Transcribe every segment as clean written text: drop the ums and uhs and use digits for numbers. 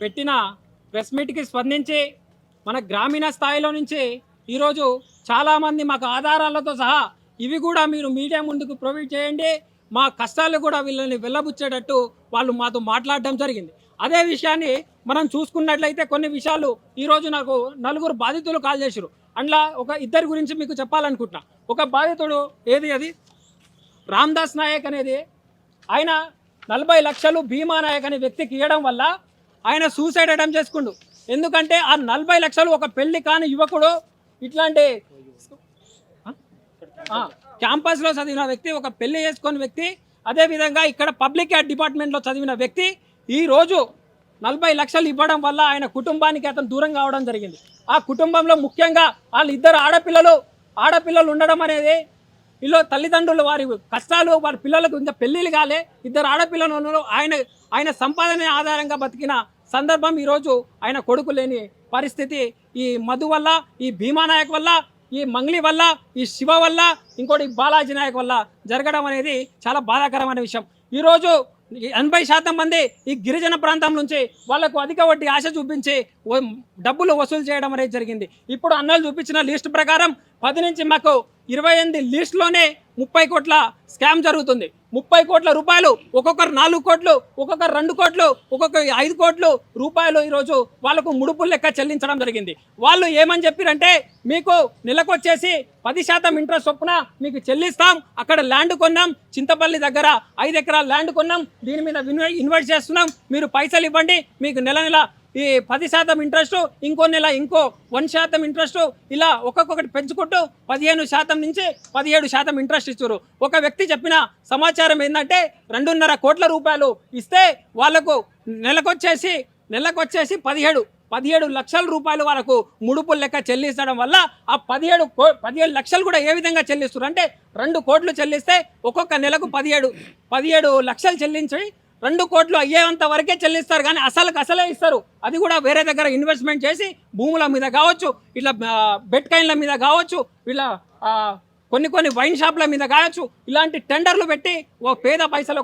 పెట్టిన ప్రెస్ మీట్కి స్పందించి మన గ్రామీణ స్థాయిలో నుంచి ఈరోజు చాలామంది మాకు ఆధారాలతో సహా ఇవి కూడా మీరు మీడియా ముందుకు ప్రొవైడ్ చేయండి, మా కష్టాలు కూడా వీళ్ళని వెళ్ళబుచ్చేటట్టు వాళ్ళు మాతో మాట్లాడడం జరిగింది. అదే విషయాన్ని మనం చూసుకున్నట్లయితే కొన్ని విషయాలు ఈరోజు నాకు 4 బాధితులు కాల్ చేశారు. అందులో ఒక ఇద్దరి గురించి మీకు చెప్పాలనుకుంటున్నా. ఒక బాధితుడు అది రామ్దాస్ నాయక్ అనేది, ఆయన 40 లక్షలు భీమా నాయక్ అనే వ్యక్తికి ఇవ్వడం వల్ల ఆయన సూసైడ్ అటెంప్ట్ చేసుకుండు. ఎందుకంటే ఆ 40 లక్షలు ఒక పెళ్లి కాని యువకుడు, ఇట్లాంటి క్యాంపస్లో చదివిన వ్యక్తి, ఒక పెళ్లి చేసుకున్న వ్యక్తి, అదేవిధంగా ఇక్కడ పబ్లిక్ హెల్త్ డిపార్ట్మెంట్లో చదివిన వ్యక్తి ఈరోజు 40 లక్షలు ఇవ్వడం వల్ల ఆయన కుటుంబానికి అతను దూరం కావడం జరిగింది. ఆ కుటుంబంలో ముఖ్యంగా వాళ్ళు ఇద్దరు ఆడపిల్లలు ఉండడం అనేది, వీళ్ళు తల్లిదండ్రులు వారి కష్టాలు, వారి పిల్లలకు ఇంకా పెళ్ళిళ్ళు కాలే, ఇద్దరు ఆడపిల్లలు ఉన్నారు. ఆయన సంపాదన ఆధారంగా బతికిన సందర్భం ఈరోజు ఆయన కొడుకు లేని పరిస్థితి ఈ మధు వల్ల, ఈ భీమా నాయక్ వల్ల, ఈ మంగ్లీ వల్ల, ఈ శివ వల్ల, ఇంకోటి బాలాజీ నాయక్ వల్ల జరగడం అనేది చాలా బాధాకరమైన విషయం. ఈరోజు 80% మంది ఈ గిరిజన ప్రాంతం నుంచి వాళ్లకు అధిక వడ్డీ ఆశ చూపించి డబ్బులు వసూలు చేయడం అనేది జరిగింది. ఇప్పుడు అన్నలు చూపించిన లిస్ట్ ప్రకారం 10 నుంచి మాకు 28 లిస్టులోనే 30 కోట్ల స్కామ్ జరుగుతుంది. 30 కోట్ల రూపాయలు, ఒక్కొక్కరు 4 కోట్లు, ఒక్కొక్కరు 2 కోట్లు, ఒక్కొక్కరు 5 కోట్లు రూపాయలు ఈరోజు వాళ్ళకు ముడుపులు లెక్క చెల్లించడం జరిగింది. వాళ్ళు ఏమని చెప్పారంటే, మీకు నెలకొచ్చేసి 10% ఇంట్రెస్ట్ చొప్పున మీకు చెల్లిస్తాం, అక్కడ ల్యాండ్ కొన్నాం, చింతపల్లి దగ్గర 5 ఎకరాల ల్యాండ్ కొన్నాం, దీని మీద ఇన్వెస్ట్ చేస్తున్నాం, మీరు పైసలు ఇవ్వండి, మీకు నెల ఈ 10% ఇంట్రెస్ట్, ఇంకో నెల ఇంకో 1% ఇంట్రెస్ట్, ఇలా ఒక్కొక్కటి పెంచుకుంటూ 15% నుంచి 17% ఇంట్రెస్ట్ ఇచ్చారు. ఒక వ్యక్తి చెప్పిన సమాచారం ఏంటంటే 2.5 కోట్ల రూపాయలు ఇస్తే వాళ్ళకు నెలకొచ్చేసి 17 లక్షల రూపాయలు వాళ్ళకు ముడుపులు లెక్క చెల్లించడం వల్ల ఆ 17 లక్షలు కూడా ఏ విధంగా చెల్లిస్తారు అంటే 2 కోట్లు చెల్లిస్తే ఒక్కొక్క నెలకు 17 లక్షలు చెల్లించి 2 కోట్లు అయ్యేంత వరకే చెల్లిస్తారు, కానీ అసలే ఇస్తారు. అది కూడా వేరే దగ్గర ఇన్వెస్ట్మెంట్ చేసి భూముల మీద కావచ్చు, ఇట్లా బెట్కాయిన్ల మీద కావచ్చు, ఇలా కొన్ని వైన్ షాప్ల మీద కావచ్చు, ఇలాంటి టెండర్లు పెట్టి ఓ పేద పైసలు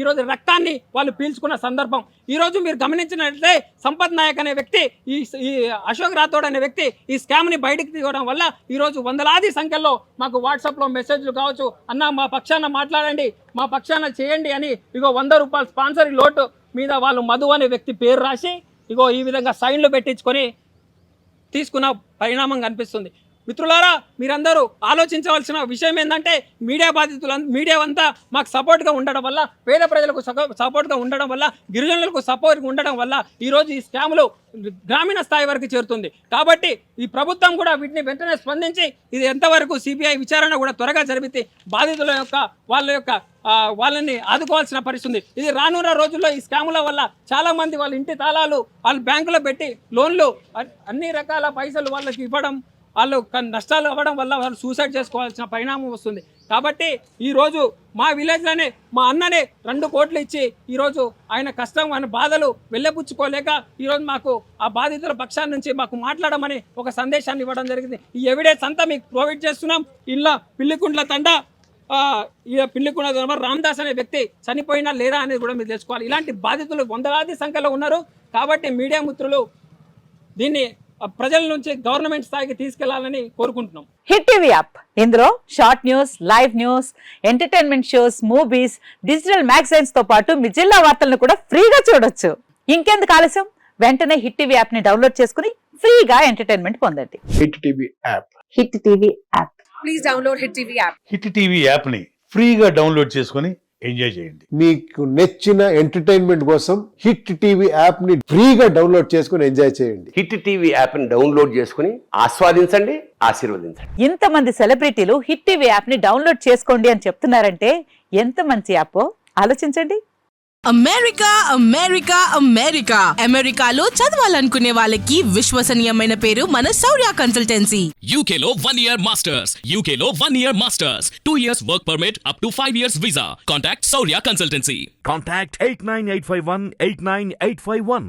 ఈరోజు రక్తాన్ని వాళ్ళు పీల్చుకున్న సందర్భం. ఈరోజు మీరు గమనించినట్లయితే సంపత్ నాయక్ అనే వ్యక్తి, ఈ అశోక్ రాథోడ్ అనే వ్యక్తి ఈ స్కామ్ని బయటకు తీయడం వల్ల ఈరోజు వందలాది సంఖ్యలో మాకు వాట్సాప్లో మెసేజ్లు కావచ్చు, అన్న మా పక్షాన మాట్లాడండి, మా పక్షాన చేయండి అని ఇగో 100 రూపాయలు స్పాన్సర్ లోటు మీద వాళ్ళు మధు అనే వ్యక్తి పేరు రాసి ఇగో ఈ విధంగా సైన్లు పెట్టించుకొని తీసుకున్న పరిణామం కనిపిస్తుంది. మిత్రులారా, మీరందరూ ఆలోచించవలసిన విషయం ఏంటంటే, మీడియా అంతా మాకు సపోర్ట్గా ఉండడం వల్ల, పేద ప్రజలకు సపోర్ట్గా ఉండడం వల్ల, గిరిజనులకు సపోర్ట్గా ఉండడం వల్ల ఈరోజు ఈ స్కాములు గ్రామీణ స్థాయి వరకు చేరుతుంది. కాబట్టి ఈ ప్రభుత్వం కూడా వీటిని వెంటనే స్పందించి ఇది ఎంతవరకు సిబిఐ విచారణ కూడా త్వరగా జరిపితే బాధితుల వాళ్ళని ఆదుకోవాల్సిన పరిస్థితి. ఇది రానున్న రోజుల్లో ఈ స్కాముల వల్ల చాలామంది వాళ్ళ ఇంటి తాళాలు వాళ్ళు బ్యాంకులో పెట్టి లోన్లు అన్ని రకాల పైసలు వాళ్ళకి ఇవ్వడం, వాళ్ళు నష్టాలు అవ్వడం వల్ల వాళ్ళు సూసైడ్ చేసుకోవాల్సిన పరిణామం వస్తుంది. కాబట్టి ఈరోజు మా విలేజ్లోనే మా అన్ననే 2 కోట్లు ఇచ్చి ఈరోజు ఆయన కష్టం, ఆయన బాధలు వెళ్ళబుచ్చుకోలేక ఈరోజు మాకు ఆ బాధితుల పక్షాల నుంచి మాకు మాట్లాడమని ఒక సందేశాన్ని ఇవ్వడం జరిగింది. ఈ ఎవిడెన్స్ అంతా మీకు ప్రొవైడ్ చేస్తున్నాం. ఇలా పిల్లికుంట్ల తండ రామ్దాస్ అనే వ్యక్తి చనిపోయినా లేదా అనేది కూడా మీరు తెలుసుకోవాలి. ఇలాంటి బాధితులు వందలాది సంఖ్యలో ఉన్నారు. కాబట్టి మీడియా మిత్రులు దీన్ని ప్రజల నుంచి గవర్నమెంట్ స్థాయికి తీసుకెళ్లాలని కోరుకుంటున్నాం. హిట్ టీవీ యాప్, ఇందులో short news, live news, entertainment shows, movies, digital magazines తో పాటు మీ జిల్లా వార్తలను కూడా ఫ్రీగా చూడొచ్చు. ఇంకెందుకు ఆలస్యం, వెంటనే హిట్ టీవీ యాప్ ని డౌన్లోడ్ చేసుకుని ఫ్రీగా ఎంటర్టైన్మెంట్ పొందండి. Hit TV app. Hit TV app. Please download hit TV app. Hit TV app ని ఫ్రీగా డౌన్లోడ్ చేసుకుని ఎంజాయ్ చేయండి. మీకు నచ్చిన ఎంటర్టైన్మెంట్ కోసం హిట్ టీవీ యాప్ ని ఫ్రీగా డౌన్లోడ్ చేసుకుని ఎంజాయ్ చేయండి. హిట్ టీవీ యాప్ ని డౌన్లోడ్ చేసుకుని ఆస్వాదించండి, ఆశీర్వదించండి. ఇంతమంది సెలబ్రిటీలు హిట్ టీవీ యాప్ ని డౌన్లోడ్ చేసుకోండి అని చెప్తున్నారంటే ఎంత మంచి యాప్ ఆలోచించండి. అమెరికా అమెరికా అమెరికా అమెరికాలో చదవాలనుకునే వాళ్ళకి విశ్వసనీయమైన పేరు మన శౌర్య కన్సల్టెన్సీ. UK లో 1 year masters, UK లో 1 year masters, 2 years work permit up to 5 years visa. Contact Saurya Consultancy. Contact 89851 89851.